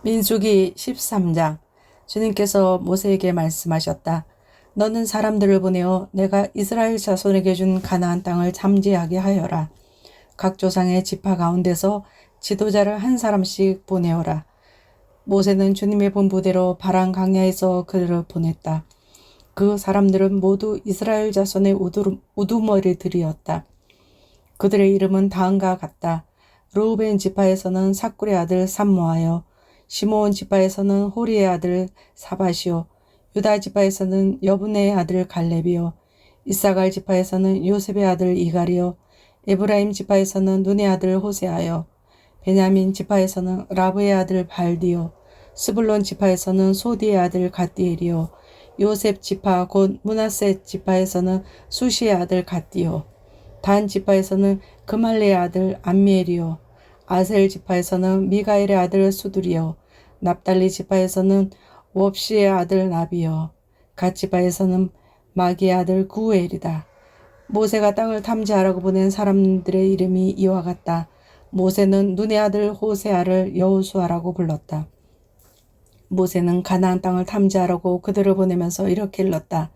민수기 13장. 주님께서 모세에게 말씀하셨다. 너는 사람들을 보내어 내가 이스라엘 자손에게 준 가나안 땅을 잠재하게 하여라. 각 조상의 지파 가운데서 지도자를 한 사람씩 보내어라. 모세는 주님의 분부대로 바란 광야에서 그들을 보냈다. 그 사람들은 모두 이스라엘 자손의 우두머리들이었다. 그들의 이름은 다음과 같다. 르우벤 지파에서는 삭굴의 아들 삼모하여, 시므온 지파에서는 호리의 아들 사바시오, 유다 지파에서는 여분의 아들 갈렙이요, 이사갈 지파에서는 요셉의 아들 이갈이요, 에브라임 지파에서는 눈의 아들 호세아요, 베냐민 지파에서는 라브의 아들 발디요, 스불론 지파에서는 소디의 아들 갓디엘이요, 요셉 지파 곧 므낫세 지파에서는 수시의 아들 갓디요, 단 지파에서는 그말레의 아들 암미엘이요, 아셀 지파에서는 미가엘의 아들 수두리요, 납달리 지파에서는 웁시의 아들 나비요, 갓 지파에서는 마기의 아들 구엘이다. 모세가 땅을 탐지하라고 보낸 사람들의 이름이 이와 같다. 모세는 눈의 아들 호세아를 여호수아라고 불렀다. 모세는 가나안 땅을 탐지하라고 그들을 보내면서 이렇게 일렀다.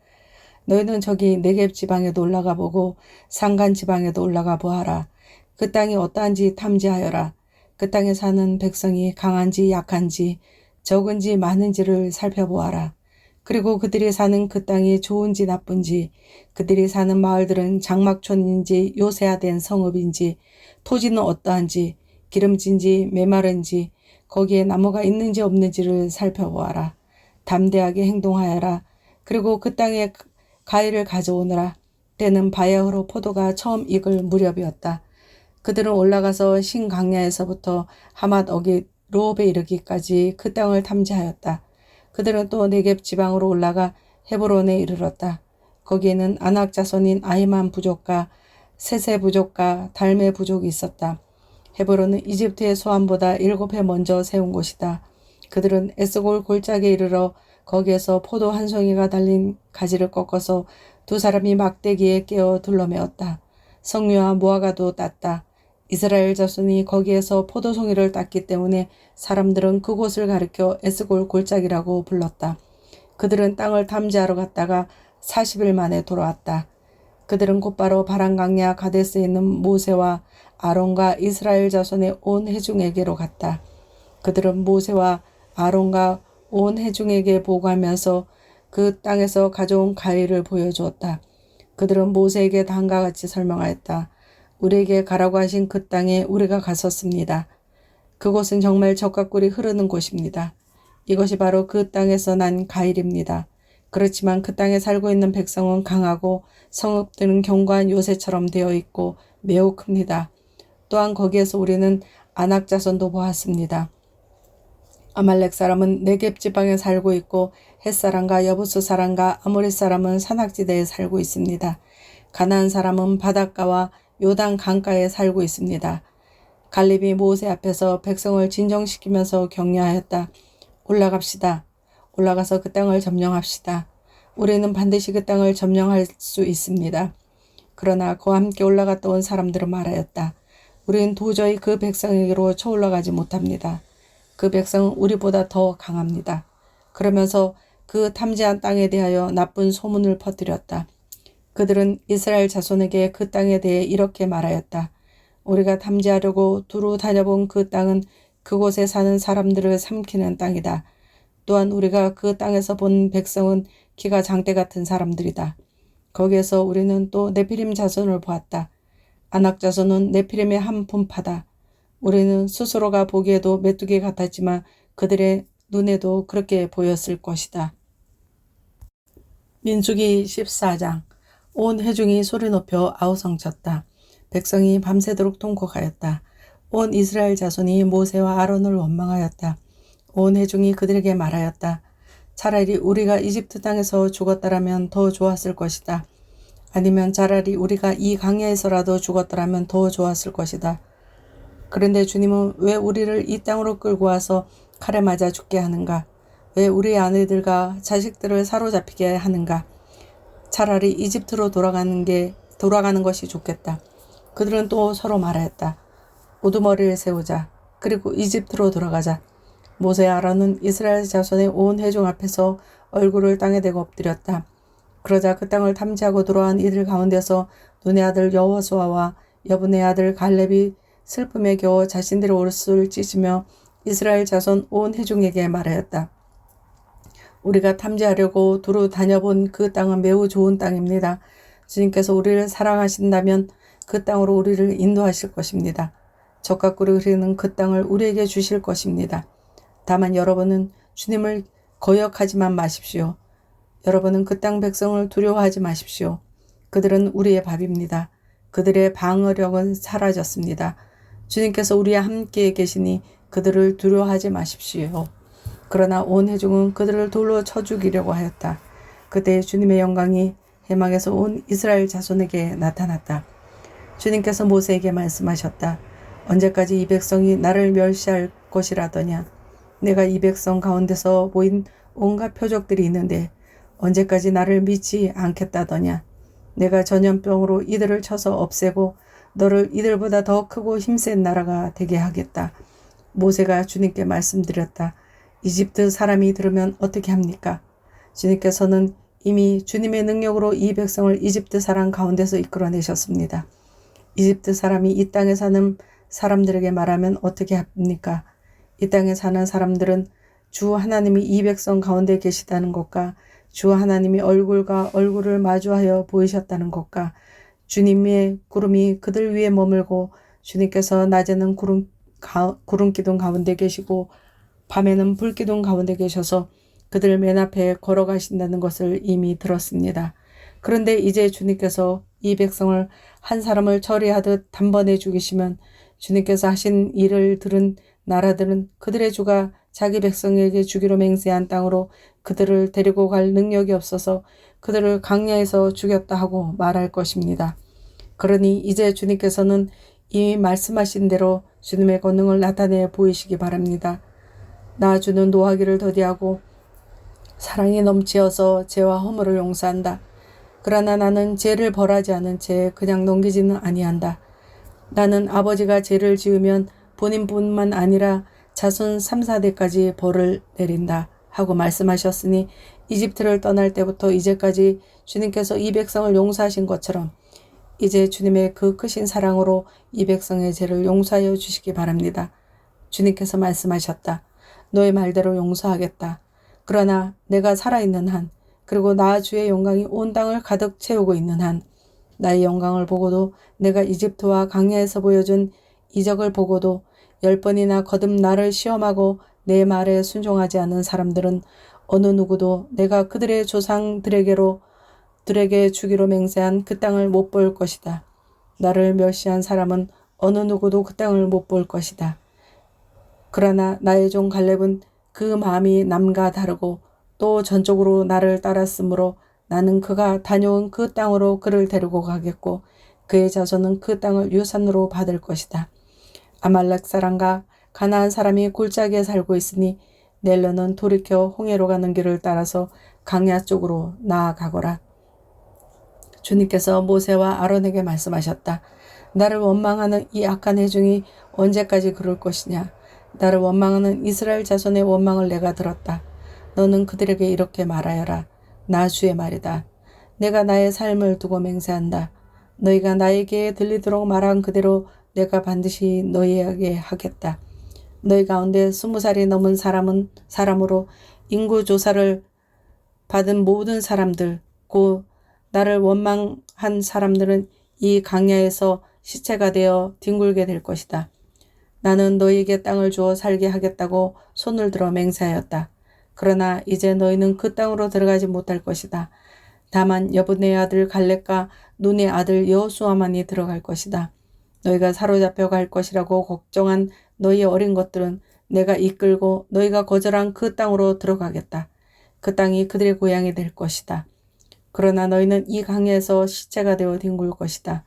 너희는 저기 네겝 지방에도 올라가 보고 산간 지방에도 올라가 보아라. 그 땅이 어떠한지 탐지하여라. 그 땅에 사는 백성이 강한지 약한지 적은지 많은지를 살펴보아라. 그리고 그들이 사는 그 땅이 좋은지 나쁜지, 그들이 사는 마을들은 장막촌인지 요새화된 성읍인지, 토지는 어떠한지, 기름진지 메마른지, 거기에 나무가 있는지 없는지를 살펴보아라. 담대하게 행동하여라. 그리고 그 땅에 가위를 가져오느라. 때는 바야흐로 포도가 처음 익을 무렵이었다. 그들은 올라가서 신강야에서부터 하맛 어깃 르홉에 이르기까지 그 땅을 탐지하였다. 그들은 또 네겝 지방으로 올라가 헤브론에 이르렀다. 거기에는 아낙 자손인 아히만 부족과 세세 부족과 달메 부족이 있었다. 헤브론은 이집트의 소환보다 7배 먼저 세운 곳이다. 그들은 에스골 골짜기에 이르러 거기에서 포도 한 송이가 달린 가지를 꺾어서 두 사람이 막대기에 깨어 둘러매었다. 석류와 무화과도 땄다. 이스라엘 자손이 거기에서 포도송이를 땄기 때문에 사람들은 그곳을 가리켜 에스골 골짜기라고 불렀다. 그들은 땅을 탐지하러 갔다가 40일 만에 돌아왔다. 그들은 곧바로 바란 강야 가데스에 있는 모세와 아론과 이스라엘 자손의 온 회중에게로 갔다. 그들은 모세와 아론과 온 회중에게 보고하면서 그 땅에서 가져온 가위를 보여주었다. 그들은 모세에게 다음과 같이 설명하였다. 우리에게 가라고 하신 그 땅에 우리가 갔었습니다. 그곳은 정말 젖과 꿀이 흐르는 곳입니다. 이것이 바로 그 땅에서 난 가일입니다. 그렇지만 그 땅에 살고 있는 백성은 강하고 성읍들은 견고한 요새처럼 되어 있고 매우 큽니다. 또한 거기에서 우리는 아낙 자손도 보았습니다. 아말렉 사람은 네겝 지방에 살고 있고 헷사람과 여부스 사람과 아모리 사람은 산악지대에 살고 있습니다. 가나안 사람은 바닷가와 요단 강가에 살고 있습니다. 갈렙이 모세 앞에서 백성을 진정시키면서 격려하였다. 올라갑시다. 올라가서 그 땅을 점령합시다. 우리는 반드시 그 땅을 점령할 수 있습니다. 그러나 그와 함께 올라갔다 온 사람들은 말하였다. 우리는 도저히 그 백성에게로 쳐올라가지 못합니다. 그 백성은 우리보다 더 강합니다. 그러면서 그 탐지한 땅에 대하여 나쁜 소문을 퍼뜨렸다. 그들은 이스라엘 자손에게 그 땅에 대해 이렇게 말하였다. 우리가 탐지하려고 두루 다녀본 그 땅은 그곳에 사는 사람들을 삼키는 땅이다. 또한 우리가 그 땅에서 본 백성은 키가 장대 같은 사람들이다. 거기에서 우리는 또 네피림 자손을 보았다. 아낙 자손은 네피림의 한 분파다. 우리는 스스로가 보기에도 메뚜기 같았지만 그들의 눈에도 그렇게 보였을 것이다. 민수기 14장. 온 회중이 소리 높여 아우성쳤다. 백성이 밤새도록 통곡하였다. 온 이스라엘 자손이 모세와 아론을 원망하였다. 온 회중이 그들에게 말하였다. 차라리 우리가 이집트 땅에서 죽었더라면 더 좋았을 것이다. 아니면 차라리 우리가 이 강야에서라도 죽었더라면 더 좋았을 것이다. 그런데 주님은 왜 우리를 이 땅으로 끌고 와서 칼에 맞아 죽게 하는가? 왜 우리 아내들과 자식들을 사로잡히게 하는가? 차라리 이집트로 돌아가는 것이 좋겠다. 그들은 또 서로 말하였다. 우두머리를 세우자. 그리고 이집트로 돌아가자. 모세 아론은 이스라엘 자손의 온 회중 앞에서 얼굴을 땅에 대고 엎드렸다. 그러자 그 땅을 탐지하고 돌아온 이들 가운데서 눈의 아들 여호수아와 여분의 아들 갈렙이 슬픔에 겨워 자신들의 옷을 찢으며 이스라엘 자손 온 회중에게 말하였다. 우리가 탐지하려고 두루 다녀본 그 땅은 매우 좋은 땅입니다. 주님께서 우리를 사랑하신다면 그 땅으로 우리를 인도하실 것입니다. 젖과 꿀이 흐르는 그 땅을 우리에게 주실 것입니다. 다만 여러분은 주님을 거역하지만 마십시오. 여러분은 그 땅 백성을 두려워하지 마십시오. 그들은 우리의 밥입니다. 그들의 방어력은 사라졌습니다. 주님께서 우리와 함께 계시니 그들을 두려워하지 마십시오. 그러나 온 회중은 그들을 돌로 쳐 죽이려고 하였다. 그때 주님의 영광이 해막에서 온 이스라엘 자손에게 나타났다. 주님께서 모세에게 말씀하셨다. 언제까지 이 백성이 나를 멸시할 것이라더냐. 내가 이 백성 가운데서 보인 온갖 표적들이 있는데 언제까지 나를 믿지 않겠다더냐. 내가 전염병으로 이들을 쳐서 없애고 너를 이들보다 더 크고 힘센 나라가 되게 하겠다. 모세가 주님께 말씀드렸다. 이집트 사람이 들으면 어떻게 합니까? 주님께서는 이미 주님의 능력으로 이 백성을 이집트 사람 가운데서 이끌어내셨습니다. 이집트 사람이 이 땅에 사는 사람들에게 말하면 어떻게 합니까? 이 땅에 사는 사람들은 주 하나님이 이 백성 가운데 계시다는 것과 주 하나님이 얼굴과 얼굴을 마주하여 보이셨다는 것과 주님의 구름이 그들 위에 머물고 주님께서 낮에는 구름 기둥 가운데 계시고 밤에는 불 기둥 가운데 계셔서 그들 맨 앞에 걸어가신다는 것을 이미 들었습니다. 그런데 이제 주님께서 이 백성을 한 사람을 처리하듯 단번에 죽이시면 주님께서 하신 일을 들은 나라들은 그들의 주가 자기 백성에게 주기로 맹세한 땅으로 그들을 데리고 갈 능력이 없어서 그들을 광야에서 죽였다 하고 말할 것입니다. 그러니 이제 주님께서는 이미 말씀하신 대로 주님의 권능을 나타내 보이시기 바랍니다. 나 주는 노하기를 더디하고 사랑이 넘치어서 죄와 허물을 용서한다. 그러나 나는 죄를 벌하지 않은 채 그냥 넘기지는 아니한다. 나는 아버지가 죄를 지으면 본인뿐만 아니라 자손 3, 4대까지 벌을 내린다 하고 말씀하셨으니 이집트를 떠날 때부터 이제까지 주님께서 이 백성을 용서하신 것처럼 이제 주님의 그 크신 사랑으로 이 백성의 죄를 용서하여 주시기 바랍니다. 주님께서 말씀하셨다. 너의 말대로 용서하겠다. 그러나 내가 살아있는 한 그리고 나 주의 영광이 온 땅을 가득 채우고 있는 한 나의 영광을 보고도 내가 이집트와 광야에서 보여준 이적을 보고도 10번이나 거듭 나를 시험하고 내 말에 순종하지 않은 사람들은 어느 누구도 내가 그들의 조상들에게 주기로 맹세한 그 땅을 못 볼 것이다. 나를 멸시한 사람은 어느 누구도 그 땅을 못 볼 것이다. 그러나 나의 종 갈렙은 그 마음이 남과 다르고 또 전적으로 나를 따랐으므로 나는 그가 다녀온 그 땅으로 그를 데리고 가겠고 그의 자손은 그 땅을 유산으로 받을 것이다. 아말렉 사람과 가나안 사람이 골짜기에 살고 있으니 넬러는 돌이켜 홍해로 가는 길을 따라서 강야 쪽으로 나아가거라. 주님께서 모세와 아론에게 말씀하셨다. 나를 원망하는 이 악한 회중이 언제까지 그럴 것이냐. 나를 원망하는 이스라엘 자손의 원망을 내가 들었다. 너는 그들에게 이렇게 말하여라. 나 주의 말이다. 내가 나의 삶을 두고 맹세한다. 너희가 나에게 들리도록 말한 그대로 내가 반드시 너희에게 하겠다. 너희 가운데 20살이 넘은 사람으로 인구 조사를 받은 모든 사람들, 곧 나를 원망한 사람들은 이 강야에서 시체가 되어 뒹굴게 될 것이다. 나는 너희에게 땅을 주어 살게 하겠다고 손을 들어 맹세하였다. 그러나 이제 너희는 그 땅으로 들어가지 못할 것이다. 다만 여분의 아들 갈렙과 눈의 아들 여호수아만이 들어갈 것이다. 너희가 사로잡혀 갈 것이라고 걱정한 너희의 어린 것들은 내가 이끌고 너희가 거절한 그 땅으로 들어가겠다. 그 땅이 그들의 고향이 될 것이다. 그러나 너희는 이 강야에서 시체가 되어 뒹굴 것이다.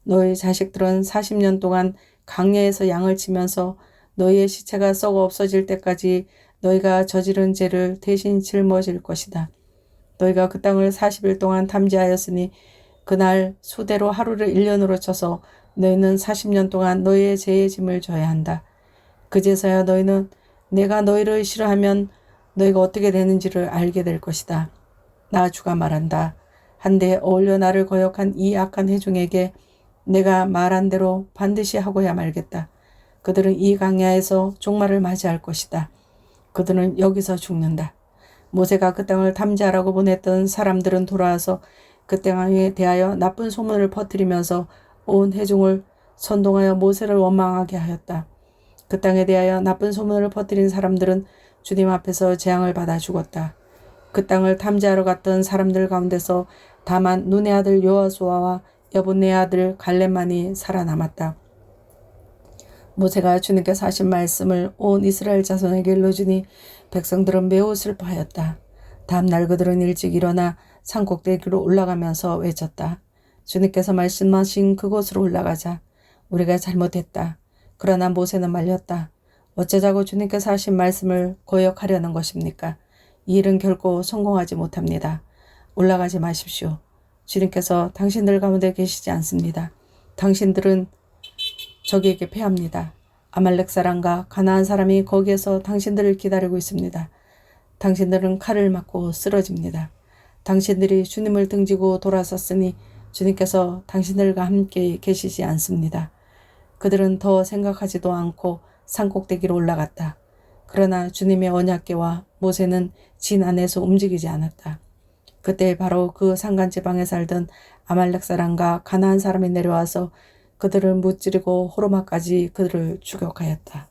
너희 자식들은 40년 동안 강야에서 양을 치면서 너희의 시체가 썩어 없어질 때까지 너희가 저지른 죄를 대신 짊어질 것이다. 너희가 그 땅을 40일 동안 탐지하였으니 그날 수대로 하루를 1년으로 쳐서 너희는 40년 동안 너희의 죄의 짐을 져야 한다. 그제서야 너희는 내가 너희를 싫어하면 너희가 어떻게 되는지를 알게 될 것이다. 나 주가 말한다. 한데 어울려 나를 거역한 이 악한 회중에게 내가 말한 대로 반드시 하고야 말겠다. 그들은 이 강야에서 종말을 맞이할 것이다. 그들은 여기서 죽는다. 모세가 그 땅을 탐지하라고 보냈던 사람들은 돌아와서 그 땅에 대하여 나쁜 소문을 퍼뜨리면서 온 회중을 선동하여 모세를 원망하게 하였다. 그 땅에 대하여 나쁜 소문을 퍼뜨린 사람들은 주님 앞에서 재앙을 받아 죽었다. 그 땅을 탐지하러 갔던 사람들 가운데서 다만 눈의 아들 여호수아와 여분의 아들 갈렙만이 살아남았다. 모세가 주님께서 하신 말씀을 온 이스라엘 자손에게 일러주니 백성들은 매우 슬퍼하였다. 다음날 그들은 일찍 일어나 산꼭대기로 올라가면서 외쳤다. 주님께서 말씀하신 그곳으로 올라가자. 우리가 잘못했다. 그러나 모세는 말렸다. 어쩌자고 주님께서 하신 말씀을 거역하려는 것입니까? 이 일은 결코 성공하지 못합니다. 올라가지 마십시오. 주님께서 당신들 가운데 계시지 않습니다. 당신들은 적에게 패합니다. 아말렉 사람과 가나안 사람이 거기에서 당신들을 기다리고 있습니다. 당신들은 칼을 맞고 쓰러집니다. 당신들이 주님을 등지고 돌아섰으니 주님께서 당신들과 함께 계시지 않습니다. 그들은 더 생각하지도 않고 산꼭대기로 올라갔다. 그러나 주님의 언약궤와 모세는 진 안에서 움직이지 않았다. 그때 바로 그 산간지방에 살던 아말렉 사람과 가나안 사람이 내려와서 그들을 무찌르고 호르마까지 그들을 추격하였다.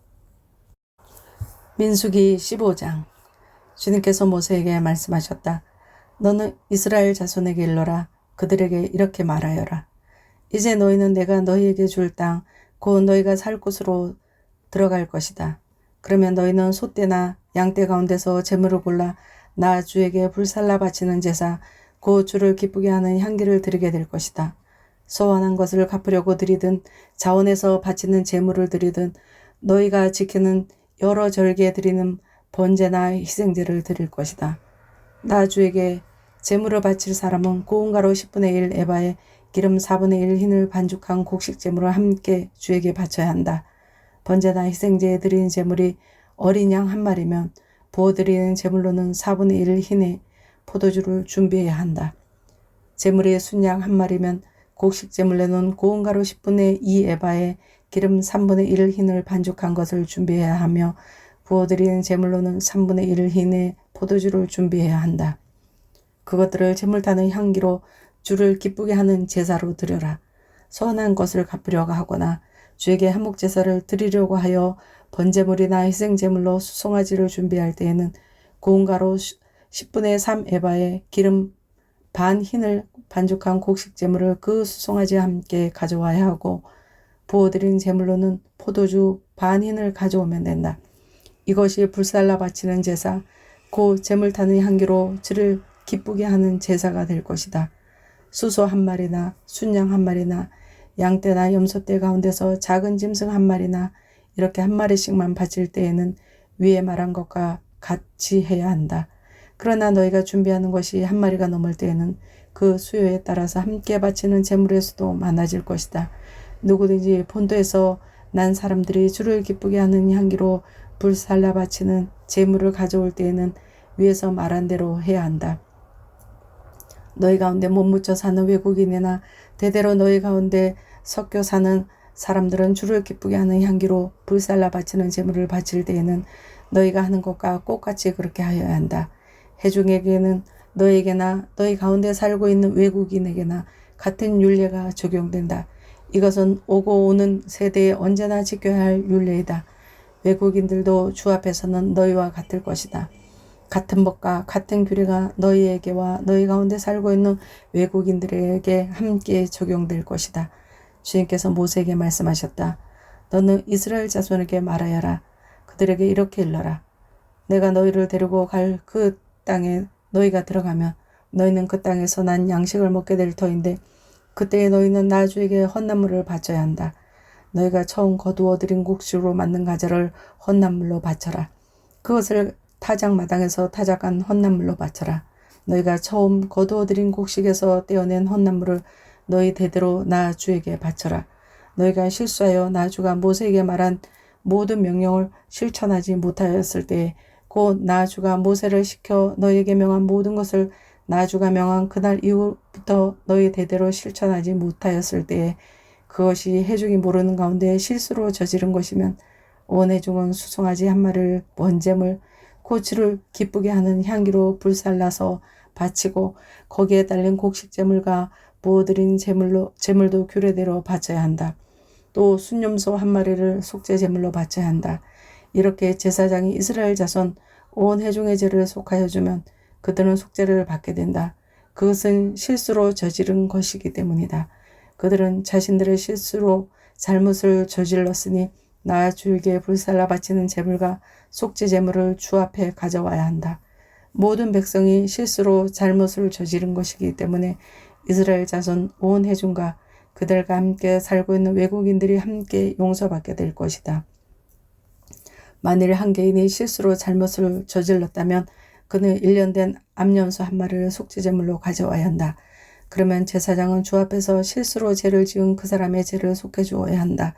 민수기 15장. 주님께서 모세에게 말씀하셨다. 너는 이스라엘 자손에게 일러라. 그들에게 이렇게 말하여라. 이제 너희는 내가 너희에게 줄 땅, 곧 너희가 살 곳으로 들어갈 것이다. 그러면 너희는 소떼나 양떼 가운데서 제물을 골라 나 주에게 불살라 바치는 제사, 곧 주를 기쁘게 하는 향기를 드리게 될 것이다. 소원한 것을 갚으려고 드리든 자원에서 바치는 제물을 드리든 너희가 지키는 여러 절기에 드리는 번제나 희생제를 드릴 것이다. 나 주에게 제물을 바칠 사람은 고운 가루 10분의 1 에바에 기름 4분의 1 흰을 반죽한 곡식 제물을 함께 주에게 바쳐야 한다. 번제나 희생제에 드리는 제물이 어린 양 한 마리면 부어드리는 제물로는 4분의 1 흰에 포도주를 준비해야 한다. 제물이 순양 한 마리면 곡식 제물로는 고운 가루 10분의 2 에바에 기름 3분의 1 흰을 반죽한 것을 준비해야 하며 부어드리는 제물로는 3분의 1 흰에 포도주를 준비해야 한다. 그것들을 제물 타는 향기로 주를 기쁘게 하는 제사로 드려라. 선한 것을 갚으려고 하거나 주에게 한목제사를 드리려고 하여 번제물이나 희생제물로 수송아지를 준비할 때에는 고운 가루 10분의 3 에바에 기름 반 흰을 반죽한 곡식 제물을 그 수송아지와 함께 가져와야 하고 부어드린 제물로는 포도주 반 흰을 가져오면 된다. 이것이 불살라 바치는 제사, 곧 제물 타는 향기로 주를 기쁘게 하는 제사가 될 것이다. 수소 한 마리나 순양 한 마리나 양떼나 염소떼 가운데서 작은 짐승 한 마리나 이렇게 한 마리씩만 바칠 때에는 위에 말한 것과 같이 해야 한다. 그러나 너희가 준비하는 것이 한 마리가 넘을 때에는 그 수요에 따라서 함께 바치는 제물의 수도 많아질 것이다. 누구든지 본토에서 난 사람들이 주를 기쁘게 하는 향기로 불살라 바치는 제물을 가져올 때에는 위에서 말한 대로 해야 한다. 너희 가운데 못 묻혀 사는 외국인이나 대대로 너희 가운데 섞여 사는 사람들은 주를 기쁘게 하는 향기로 불살라 바치는 제물을 바칠 때에는 너희가 하는 것과 똑같이 그렇게 하여야 한다. 회중에게는 너에게나 너희 가운데 살고 있는 외국인에게나 같은 율례가 적용된다. 이것은 오고 오는 세대에 언제나 지켜야 할 율례이다. 외국인들도 주 앞에서는 너희와 같을 것이다. 같은 법과 같은 규례가 너희에게와 너희 가운데 살고 있는 외국인들에게 함께 적용될 것이다. 주님께서 모세에게 말씀하셨다. 너는 이스라엘 자손에게 말하여라. 그들에게 이렇게 일러라. 내가 너희를 데리고 갈 그 땅에 너희가 들어가면 너희는 그 땅에서 난 양식을 먹게 될 터인데 그때에 너희는 나 주에게 헌난물을 바쳐야 한다. 너희가 처음 거두어 들인 곡식으로 만든 과자를 헌난물로 바쳐라. 그것을 타작마당에서 타작한 헌난물로 바쳐라. 너희가 처음 거두어 들인 곡식에서 떼어낸 헌난물을 너희 대대로 나 주에게 바쳐라. 너희가 실수하여 나 주가 모세에게 말한 모든 명령을 실천하지 못하였을 때에 곧 나 주가 모세를 시켜 너희에게 명한 모든 것을 나 주가 명한 그날 이후부터 너희 대대로 실천하지 못하였을 때에 그것이 해중이 모르는 가운데 실수로 저지른 것이면 온 회중은 수송아지 한 마리를 번제물 고추를 기쁘게 하는 향기로 불살라서 바치고 거기에 달린 곡식제물과 부어드린 제물도 규례대로 바쳐야 한다. 또 순념소 한 마리를 속죄제물로 바쳐야 한다. 이렇게 제사장이 이스라엘 자손 온 회중의 죄를 속하여 주면 그들은 속죄를 받게 된다. 그것은 실수로 저지른 것이기 때문이다. 그들은 자신들의 실수로 잘못을 저질렀으니 나 주에게 불살라 바치는 제물과 속죄 제물을 주 앞에 가져와야 한다. 모든 백성이 실수로 잘못을 저지른 것이기 때문에 이스라엘 자손 온 회중과 그들과 함께 살고 있는 외국인들이 함께 용서받게 될 것이다. 만일 한 개인이 실수로 잘못을 저질렀다면 그는 1년 된 암염소 한 마리를 속죄제물로 가져와야 한다. 그러면 제사장은 주 앞에서 실수로 죄를 지은 그 사람의 죄를 속해 주어야 한다.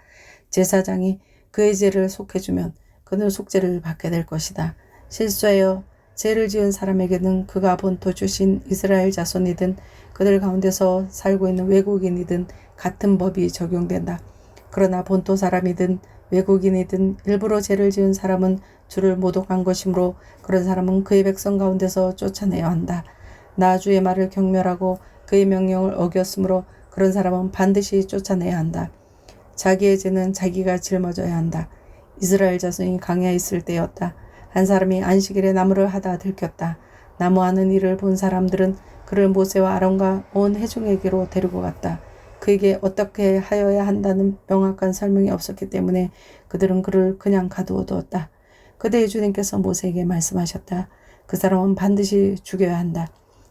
제사장이 그의 죄를 속해 주면 그는 속죄를 받게 될 것이다. 실수하여 죄를 지은 사람에게는 그가 본토 출신 이스라엘 자손이든 그들 가운데서 살고 있는 외국인이든 같은 법이 적용된다. 그러나 본토 사람이든 외국인이든 일부러 죄를 지은 사람은 주를 모독한 것이므로 그런 사람은 그의 백성 가운데서 쫓아내야 한다. 나 주의 말을 경멸하고 그의 명령을 어겼으므로 그런 사람은 반드시 쫓아내야 한다. 자기의 죄는 자기가 짊어져야 한다. 이스라엘 자손이 광야에 있을 때였다. 한 사람이 안식일에 나무를 하다 들켰다. 나무하는 일을 본 사람들은 그를 모세와 아론과 온 회중에게로 데리고 갔다. 그에게 어떻게 하여야 한다는 명확한 설명이 없었기 때문에 그들은 그를 그냥 가두어두었다. 그때에 주님께서 모세에게 말씀하셨다. 그 사람은 반드시 죽여야 한다.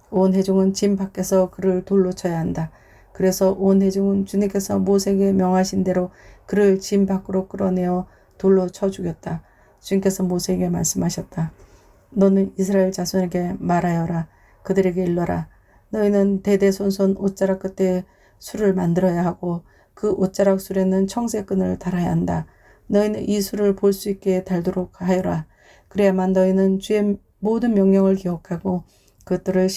온 회중은 진 밖에서 그를 돌로 쳐야 한다. 그래서 온 회중은 주님께서 모세에게 명하신 대로 그를 진 밖으로 끌어내어 돌로 쳐 죽였다. 주님께서 모세에게 말씀하셨다. 너는 이스라엘 자손에게 말하여라. 그들에게 일러라. 너희는 대대손손 옷자락 끝에 술을 만들어야 하고 그 옷자락 술에는 청색끈을 달아야 한다. 너희는 이 술을 볼 수 있게 달도록 하여라. 그래야만 너희는 주의 모든 명령을 기억하고 그것들을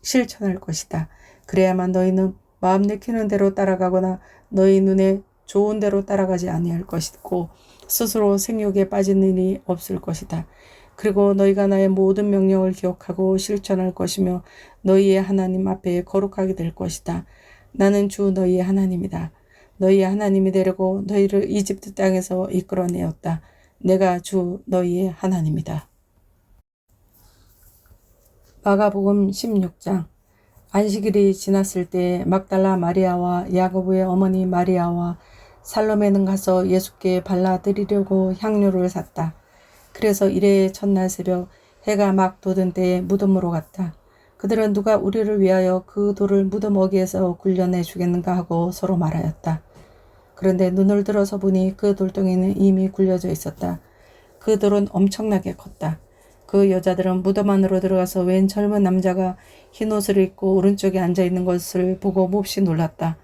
실천할 것이다. 그래야만 너희는 마음 내키는 대로 따라가거나 너희 눈에 좋은 대로 따라가지 아니할 것이고 스스로 생욕에 빠지는 일이 없을 것이다. 그리고 너희가 나의 모든 명령을 기억하고 실천할 것이며 너희의 하나님 앞에 거룩하게 될 것이다. 나는 주 너희의 하나님이다. 너희의 하나님이 되려고 너희를 이집트 땅에서 이끌어내었다. 내가 주 너희의 하나님이다. 마가복음 16장. 안식일이 지났을 때 막달라 마리아와 야고보의 어머니 마리아와 살로메는 가서 예수께 발라드리려고 향료를 샀다. 그래서 이레의 첫날 새벽 해가 막 돋은 때에 무덤으로 갔다. 그들은 누가 우리를 위하여 그 돌을 무덤 어귀에서 굴려내 주겠는가 하고 서로 말하였다. 그런데 눈을 들어서 보니 그 돌덩이는 이미 굴려져 있었다. 그 돌은 엄청나게 컸다. 그 여자들은 무덤 안으로 들어가서 웬 젊은 남자가 흰 옷을 입고 오른쪽에 앉아있는 것을 보고 몹시 놀랐다.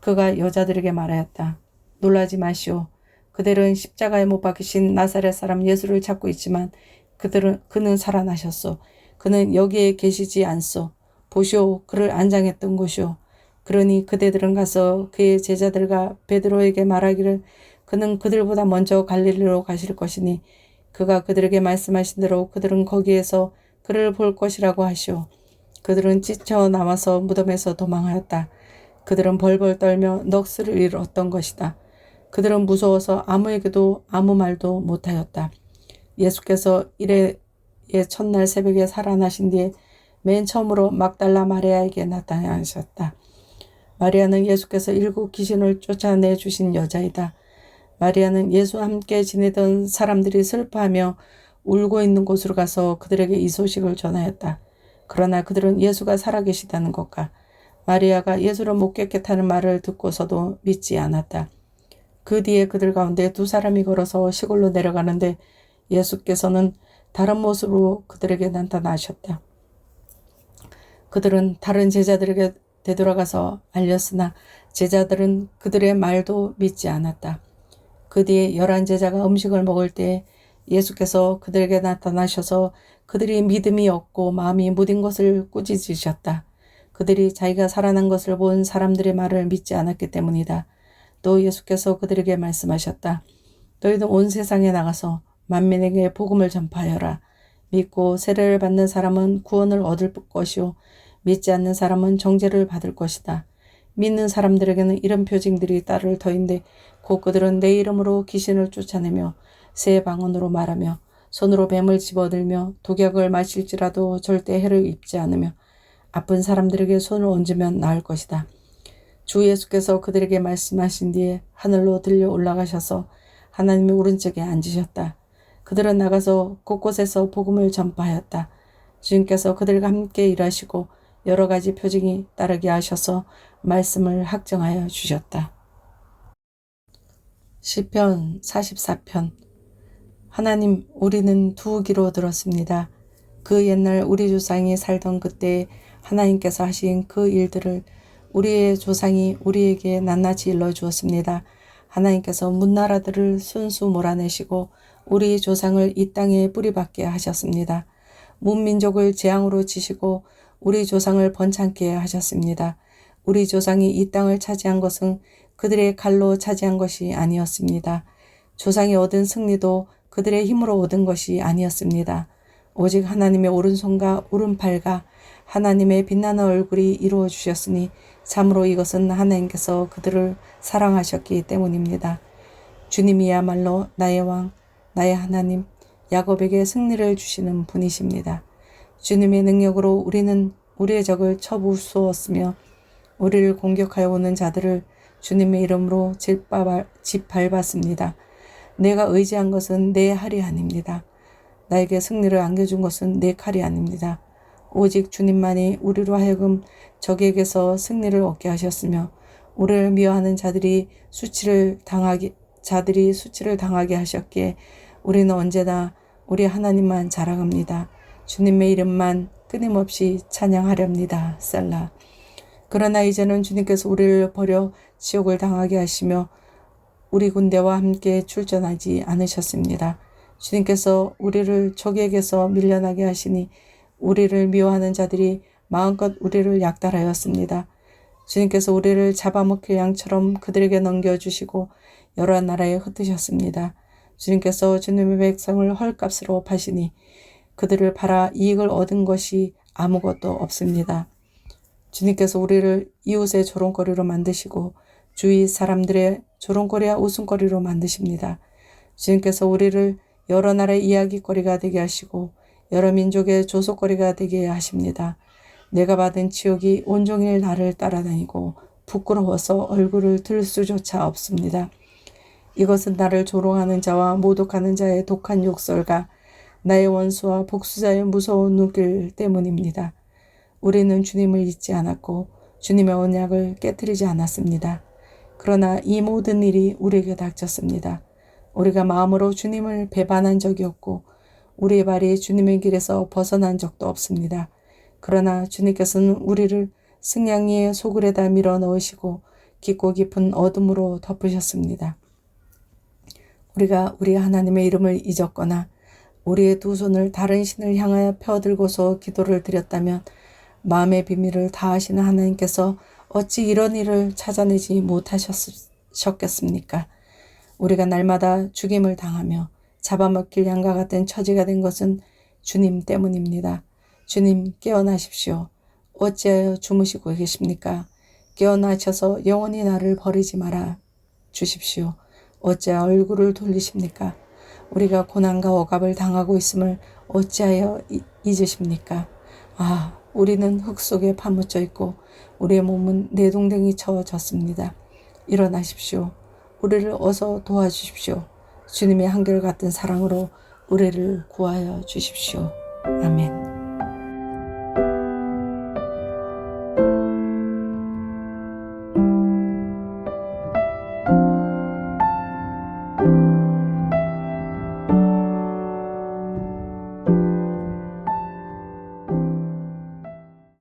그가 여자들에게 말하였다. 놀라지 마시오. 그들은 십자가에 못 박히신 나사렛 사람 예수를 찾고 있지만 그는 살아나셨소. 그는 여기에 계시지 않소. 보시오. 그를 안장했던 곳이오. 그러니 그대들은 가서 그의 제자들과 베드로에게 말하기를 그는 그들보다 먼저 갈릴리로 가실 것이니 그가 그들에게 말씀하신 대로 그들은 거기에서 그를 볼 것이라고 하시오. 그들은 찢쳐 나와서 무덤에서 도망하였다. 그들은 벌벌 떨며 넋을 잃었던 것이다. 그들은 무서워서 아무에게도 아무 말도 못하였다. 예수께서 이레의 첫날 새벽에 살아나신 뒤에 맨 처음으로 막달라 마리아에게 나타나셨다. 마리아는 예수께서 7 귀신을 쫓아내 주신 여자이다. 마리아는 예수와 함께 지내던 사람들이 슬퍼하며 울고 있는 곳으로 가서 그들에게 이 소식을 전하였다. 그러나 그들은 예수가 살아계시다는 것과 마리아가 예수를 목격했다는 말을 듣고서도 믿지 않았다. 그 뒤에 그들 가운데 2 사람이 걸어서 시골로 내려가는데 예수께서는 다른 모습으로 그들에게 나타나셨다. 그들은 다른 제자들에게 되돌아가서 알렸으나 제자들은 그들의 말도 믿지 않았다. 그 뒤에 11제자가 음식을 먹을 때 예수께서 그들에게 나타나셔서 그들이 믿음이 없고 마음이 무딘 것을 꾸짖으셨다. 그들이 자기가 살아난 것을 본 사람들의 말을 믿지 않았기 때문이다. 또 예수께서 그들에게 말씀하셨다. 너희도 온 세상에 나가서 만민에게 복음을 전파하여라. 믿고 세례를 받는 사람은 구원을 얻을 것이요 믿지 않는 사람은 정죄를 받을 것이다. 믿는 사람들에게는 이런 표징들이 따를 터인데 곧 그들은 내 이름으로 귀신을 쫓아내며 새 방언으로 말하며 손으로 뱀을 집어들며 독약을 마실지라도 절대 해를 입지 않으며 아픈 사람들에게 손을 얹으면 나을 것이다. 주 예수께서 그들에게 말씀하신 뒤에 하늘로 들려 올라가셔서 하나님의 오른쪽에 앉으셨다. 그들은 나가서 곳곳에서 복음을 전파하였다. 주님께서 그들과 함께 일하시고 여러 가지 표징이 따르게 하셔서 말씀을 확정하여 주셨다. 시편 44편. 하나님, 우리는 두 귀로 들었습니다. 그 옛날 우리 조상이 살던 그때 하나님께서 하신 그 일들을 우리의 조상이 우리에게 낱낱이 일러주었습니다. 하나님께서 문나라들을 순수 몰아내시고 우리 조상을 이 땅에 뿌리박게 하셨습니다. 문민족을 재앙으로 치시고 우리 조상을 번창케 하셨습니다. 우리 조상이 이 땅을 차지한 것은 그들의 칼로 차지한 것이 아니었습니다. 조상이 얻은 승리도 그들의 힘으로 얻은 것이 아니었습니다. 오직 하나님의 오른손과 오른팔과 하나님의 빛나는 얼굴이 이루어 주셨으니 참으로 이것은 하나님께서 그들을 사랑하셨기 때문입니다. 주님이야말로 나의 왕, 나의 하나님, 야곱에게 승리를 주시는 분이십니다. 주님의 능력으로 우리는 우리의 적을 쳐부수었으며 우리를 공격하여 오는 자들을 주님의 이름으로 짓밟았습니다. 내가 의지한 것은 내 활이 아닙니다. 나에게 승리를 안겨준 것은 내 칼이 아닙니다. 오직 주님만이 우리로 하여금 적에게서 승리를 얻게 하셨으며 우리를 미워하는 자들이 수치를 당하게 하셨기에 우리는 언제나 우리 하나님만 자랑합니다. 주님의 이름만 끊임없이 찬양하렵니다. 셀라. 그러나 이제는 주님께서 우리를 버려 지옥을 당하게 하시며 우리 군대와 함께 출전하지 않으셨습니다. 주님께서 우리를 적에게서 밀려나게 하시니 우리를 미워하는 자들이 마음껏 우리를 약탈하였습니다. 주님께서 우리를 잡아먹힐 양처럼 그들에게 넘겨주시고 여러 나라에 흩으셨습니다. 주님께서 주님의 백성을 헐값으로 파시니 그들을 팔아 이익을 얻은 것이 아무것도 없습니다. 주님께서 우리를 이웃의 조롱거리로 만드시고 주위 사람들의 조롱거리와 웃음거리로 만드십니다. 주님께서 우리를 여러 나라의 이야기거리가 되게 하시고 여러 민족의 조속거리가 되게 하십니다. 내가 받은 치욕이 온종일 나를 따라다니고 부끄러워서 얼굴을 들 수조차 없습니다. 이것은 나를 조롱하는 자와 모독하는 자의 독한 욕설과 나의 원수와 복수자의 무서운 눈길 때문입니다. 우리는 주님을 잊지 않았고 주님의 언약을 깨뜨리지 않았습니다. 그러나 이 모든 일이 우리에게 닥쳤습니다. 우리가 마음으로 주님을 배반한 적이 없고 우리의 발이 주님의 길에서 벗어난 적도 없습니다. 그러나 주님께서는 우리를 승냥이의 소굴에다 밀어 넣으시고 깊고 깊은 어둠으로 덮으셨습니다. 우리가 우리 하나님의 이름을 잊었거나 우리의 두 손을 다른 신을 향하여 펴들고서 기도를 드렸다면 마음의 비밀을 다 아시는 하나님께서 어찌 이런 일을 찾아내지 못하셨겠습니까? 우리가 날마다 죽임을 당하며 잡아먹힐 양과 같은 처지가 된 것은 주님 때문입니다. 주님 깨어나십시오. 어찌하여 주무시고 계십니까? 깨어나셔서 영원히 나를 버리지 말아 주십시오. 어찌하여 얼굴을 돌리십니까? 우리가 고난과 억압을 당하고 있음을 어찌하여 잊으십니까? 아, 우리는 흙 속에 파묻혀 있고 우리의 몸은 내동댕이 쳐졌습니다. 일어나십시오. 우리를 어서 도와주십시오. 주님의 한결같은 사랑으로 우리를 구하여 주십시오. 아멘.